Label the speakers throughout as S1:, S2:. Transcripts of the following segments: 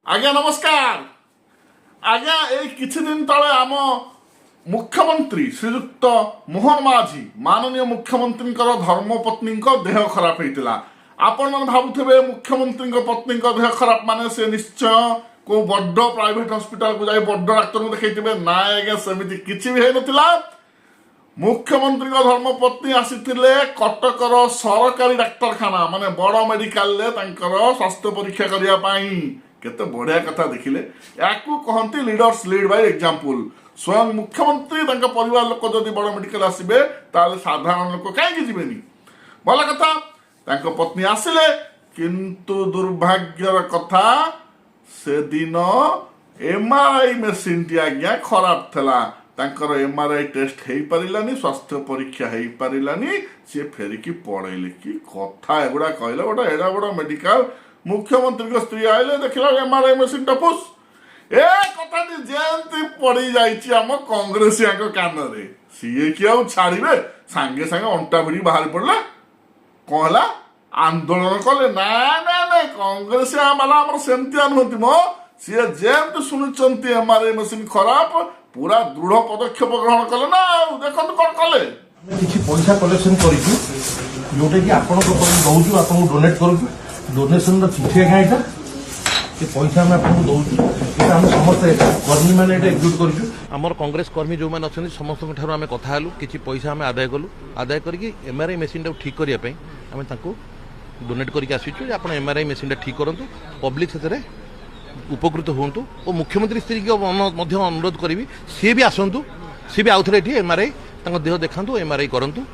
S1: आज्ञा नमस्कार आज्ञा ये किछि दिन तले आम मुख्यमंत्री श्रीयुक्त मोहन माझी माननीय मुख्यमंत्री धर्मपत्नी देह खराब होता आपण मैंने भावुवे मुख्यमंत्री पत्नी देह खराब माने से निश्चय को बड़ प्राइवेट हॉस्पिटल को जाए बड़ डाक्तर को देखते ना आज्ञा सेमती किछि भी होता मुख्यमंत्री धर्मपत्नी आसीथिले कटकर सरकारी डाक्तरखाना माने बड़ मेडिकल स्वास्थ्य परीक्षा करने केते बढ़िया कथा देखिले याकू कहती लीडर्स लीड बाय एग्जांपल स्वयं मुख्यमंत्री परिवार लोक जदि बड़ मेडिकल आसबे ताले साधारण लोक कहीं जीवेनी भल कथा पत्नी आसिले किंतु दुर्भाग्यर कथा से दिन एमआरआई मेसीन टी आज्ञा खराब थला तांकर एमआरआई टेस्ट हो पारानी स्वास्थ्य परीक्षा हो पारानी सी फेरिकी पड़ेले कि कथा एगुड़ा कहले गोटे एडा बड़ मेडिकल मुख्यमंत्री स्त्री आइले देखला एमआरआई मशीन टपुस ए कथा जेमती पड़ी जाइछि हम कांग्रेसिया कान रे सीए कि आउ छाड़िबे सांगे सांगे अंटा भिड़ी बाहर पड़ला कहला आंदोलन कले ना ना ना कांग्रेसिया वाला हमर सेमती अनुमति मो सीए जेमती सुनिचंती एमआरआई मशीन खराब पूरा दृढ़ पदक्षेप ग्रहण कले ना देखंतु कोन कले
S2: किछि पैसा कलेक्शन करिछु जोटे कि आपन को दउछु आपन डोनेट करू डोनेशन चिठी आज्ञा ये पैसा आम आपको दौर आम समस्त कर्मी मैंने एक्जिक्यूट करूँ आमर कांग्रेस कर्मी जो मैंने अच्छा समस्त आम कथा कि पैसा आम आदाय कलु आदाय करके एमआरआई मेसीन टाक ठीक करने आम डोनेट करके आसीचु आप एमआरआई मेसीन ठीक करूँ पब्लिक से उपकृत हूँ और मुख्यमंत्री स्त्री की अनुरोध करी सी भी आसतु सी भी आउ थे ये एमआरआई देह देखा एमआरआई करूँ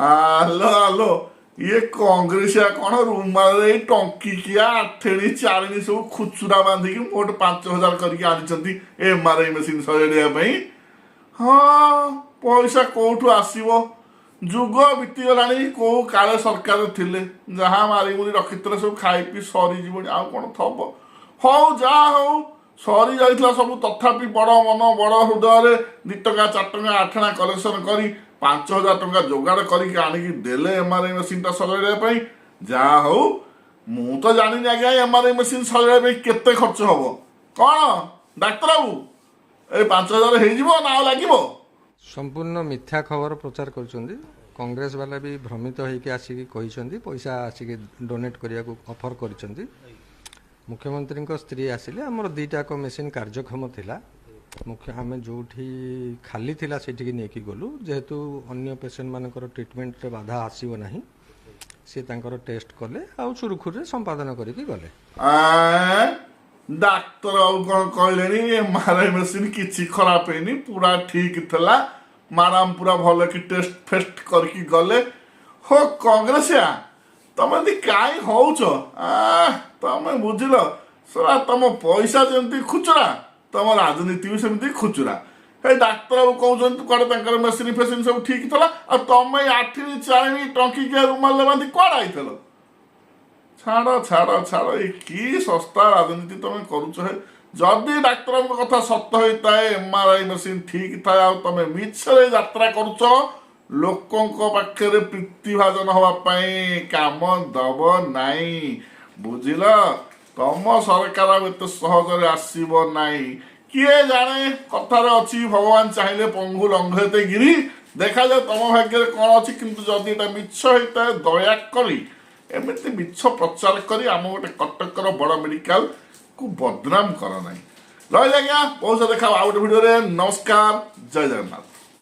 S1: आलो आलो ये कांग्रेसिया कौन रूमाल टंकिकिया आठेणी चारिणी सब खुचुरा बांधिकी मोट 5,000 करके आनी एमआरआई मेसीन सजाइवाई हाँ पैसा कौटू आसो जुग बीतीगला कौ काले सरकार थिले जहाँ मारिमुरी रखी सब खाई पी सरीजी आउ कौन थब हौ जा हौ सरी जाइला सब तथापि बड़ मन बड़ हृदय 2 टका 4 टका 8 आना कलेक्शन करी 5,000 टका जोगाड़ करके आणिकी देले एमआरआई मशीन टा सजाइबा जहाँ हौ मु तो जानी आज्ञा एमआरआई मशीन सजाइबा केते खर्च हम कौन डाक्तर बाबू ए 5,000 हो ना लगे
S3: संपूर्ण मिथ्या खबर प्रचार कर कांग्रेस वाला भी भ्रमित होकर आसिक पैसा आसिक डोनेट करने को ऑफर कर मुख्यमंत्री स्त्री आसिले आमर 2टाक मेसीन कार्यक्षम थिला मुख्य आम जो खाली थिला सेठी नहीं गलु जेहेतु अन्य पेसेंट मानकर ट्रिटमेंट रे बाधा आसीबो नाही से तांकर टेस्ट कले आ सुरुखुरे संपादन करके गले
S1: डाक्तर आउ कौन कहले एमआरआई मशीन किछि खराब हैनी पूरा ठीक थला माराम पूरा भल कि टेस्ट फेस्ट करके गले हो कांग्रेसिया तमे दी काई होउछ तमे बुझिल सरा तम पैसा जंती खुचरा तुम राजनीति भी सेमती खुचुरा डाक्तर बाबू कहते कड़े मेसीन फेसीन सब ठीक था और तुम 8 4 टंकिकिया रुमाल बांधि कड़ा आई छाड़ छाड़ छाड़ ये कि सस्ता राजनीति तुम करुच जदि डाक्तर कथा सत होता है एमआरआई मेसीन ठीक था तुम मिछरे यात्रा करुच लोकों पाखे प्रीतिभाजन हाँपाई काम दब नाई बुझिल तुम सरकार एत सहज आसब नाई किए जाने कथार अच्छी भगवान चाहिए पंगु लंघते गिरी देखा जाए तुम भाग्य कौन अच्छी किंतु जदि मिछ होता है दयाकोरी एमती मिछ प्रचार करी आम गोटे कटकर बड़ मेडिकल को बदनाम कर ना रही आज्ञा बहुत देखा आउ गोटे भिडियो नमस्कार जय जगन्नाथ।